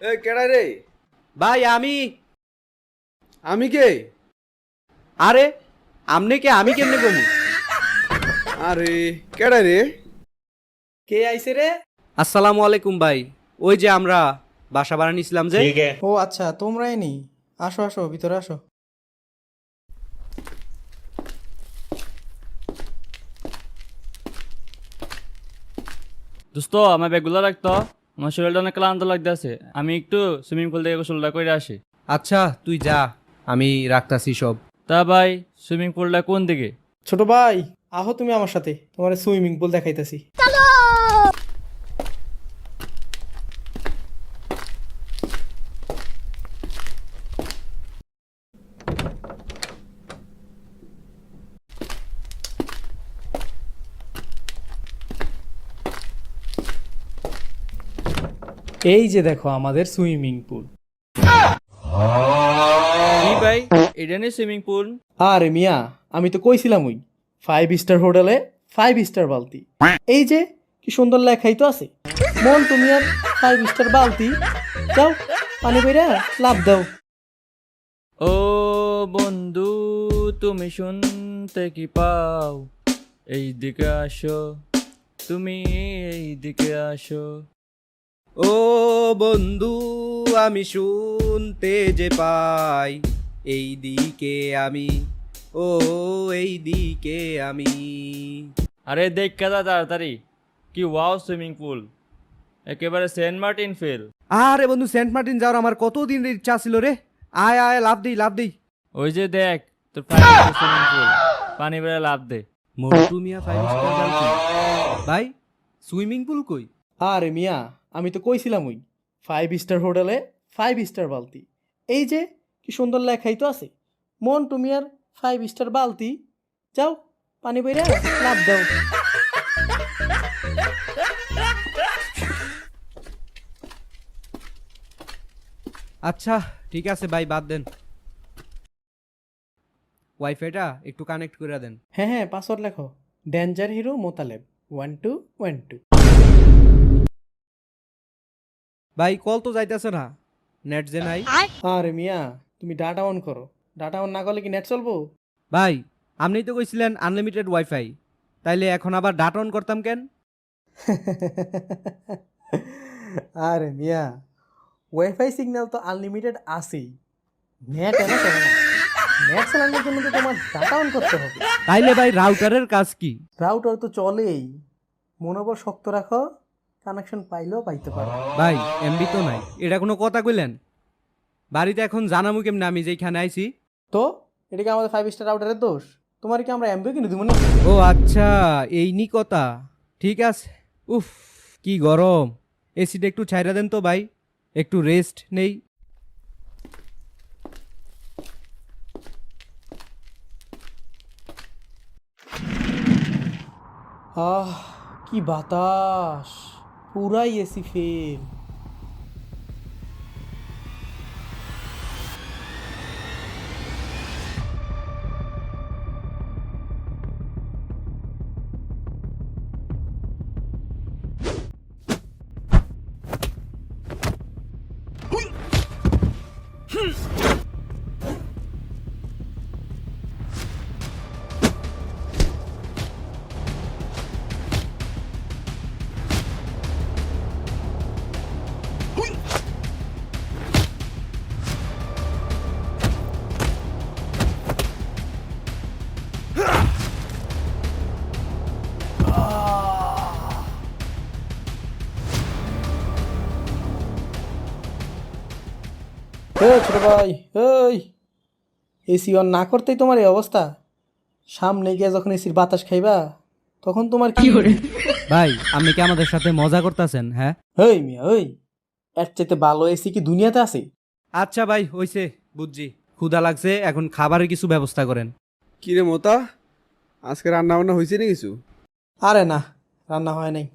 এ কেডা রে? ভাই আমি। আমি কে? আরে আমনে কে, আমি কেমনে কমু? আরে কেডা রে? কে আইছে রে? আসসালামু আলাইকুম ভাই। ওই যে আমরা বাসা ভাড়া নিছিলাম যে। ও আচ্ছা, তোমরাই নি। আসো আসো, ভিতরে আসো। দোস্ত আমার ব্যাগগুলো রাখতো, আমার শরীরটা অনেক ক্লান্ত লাগতেছে। আমি একটু সুইমিং পুল থেকে গোসলটা করে আসি। আচ্ছা তুই যা, আমি রাখতাছি সব। তা ভাই, সুইমিং পুলটা কোন দিকে? ছোট ভাই, আহো তুমি আমার সাথে, তোমার সুইমিং পুল দেখাইতেছি। এই যে দেখো আমাদের সুইমিং পুল। কি ভাই, এটা নেই সুইমিং পুল? আরে মিয়া, আমি তো কইছিলাম ওই 5 স্টার হোটেলে 5 স্টার বালতি। এই যে কি সুন্দর লেখাই তো আছে, মন তুমি আর 5 স্টার বালতি। যাও পানি বইরা লাভ দাও। ও বন্ধু, তুমি শুনতে কি পাও? এই দিকে আসো, তুমি এই দিকে আসো। ও বন্ধু, আমি শুনতে যে পাই, এই দিকে আমি, ও এই দিকে আমি। আরে দেখ কাদা তাড়াতাড়ি, কি ওয়াও সুইমিং পুল, একেবারে সেন্ট মার্টিন ফিল। আরে বন্ধু, সেন্ট মার্টিন যাওয়ার আমার কতদিন ইচ্ছা ছিল রে। আয় আয়, লাভ দিই লাভ দিই। ওই যে দেখ তোর সুইমিং পুল, পানি বেড়ে লাভ দে। মোটু মিয়া 5 স্টার বালতি। ভাই সুইমিং পুল কই? আরে মিয়া, আমি তো কইছিলাম ওই 5 স্টার হোটেলে 5 স্টার বালতি। এই যে কি সুন্দর লেখাই তো আছে, মন তুমি আর 5 স্টার বালতি। যাও পানি বইরা লাভ দাও। আচ্ছা ঠিক আছে ভাই, বাদ দেন। ওয়াইফাইটা একটু কানেক্ট করে দেন। হ্যাঁ হ্যাঁ, পাসওয়ার্ড লেখো, ডেঞ্জার হিরো মোতালেব 1212। ভাই কল তো যাইতেছে না, নেট যে নাই। আরে মিয়া, তুমি ডাটা অন করো, ডাটা অন না করলে কি নেট চলবো? ভাই আপনি তো কইছিলেন আনলিমিটেড ওয়াইফাই, তাইলে এখন আবার ডাটা অন করতাম কেন? আরে মিয়া, ওয়াইফাই সিগন্যাল তো আনলিমিটেড আছেই, নেট এনে চলে না। নেট চালানোর জন্য তো তোমার ডাটা অন করতে হবে। তাইলে ভাই রাউটারের কাজ কি? রাউটার তো চলেই, মনোবল শক্ত রাখো, কানেকশন পাইলেও পাইতে পারো। ভাই এমবি তো নাই, এটা কোনো কথা কইলেন? বাড়িতে এখন জানামু কেমনে আমি যেখানে আইছি? তো এটা কি আমাদের 5 স্টার রাউটারের দোষ? তোমার কি আমরা এমবি কিনে দিব না? ও আচ্ছা, এই নি কথা। ঠিক আছে। উফ কি গরম, এসিটা একটু ছাইরা দেন তো ভাই, একটু রেস্ট নেই। আহ, কি বাতাস, পুরাই এসি ফেল। ছোট ভাই, এই এসি অন না করতেই তোমার এই অবস্থা। সামনে গিয়ে যখন এসির বাতাস খাইবা, তখন তোমার কি হবে? ভাই আপনি কি আমাদের সাথে মজা করতেছেন? হ্যাঁ এই মিয়া, ওই এর চাইতে ভালো এসি কি দুনিয়াতে আছে? আচ্ছা ভাই হইছে, বুঝছি। ক্ষুধা লাগছে, এখন খাবারের কিছু ব্যবস্থা করেন। কি রে মোতা, আজকে রান্না বান্না হয়েছে না কিছু? আরে না, রান্না হয় নাই,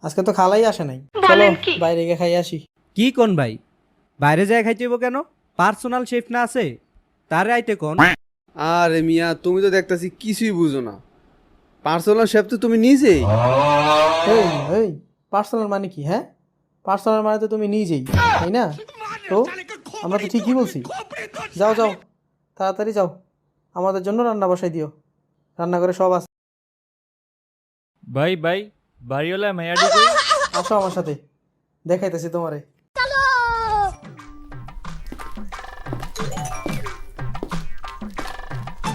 আজকে তো খালাই আসে নাই। চলো বাইরে গিয়ে খাই আসি। কি কোন ভাই, বাইরে যায় খাইতেইব কেন? পার্সোনাল শেফ না আছে, তারে আইতে কোন। আরে মিয়া, তুমি তো দেখতাছি কিছুই বুঝো না। পার্সোনাল শেফ তো তুমি নিজেই। এই মিয়া, এই পার্সোনাল মানে কি? হ্যাঁ, পার্সোনাল মানে তো তুমি নিজেই, তাই না? তো আমরা তো ঠিকই বলছি। যাও যাও, তাড়াতাড়ি যাও, আমাদের জন্য রান্না বসাই দিও, রান্নাঘরে সব আছে। ভাই ভাই বাড়িওয়ালা মাইয়াডি কই? আসো আমার সাথে, দেখাইতেছি তোমারে।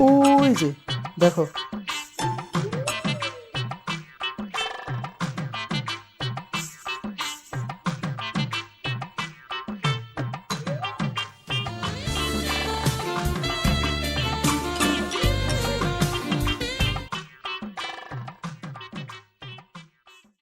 ওই যে দেখো,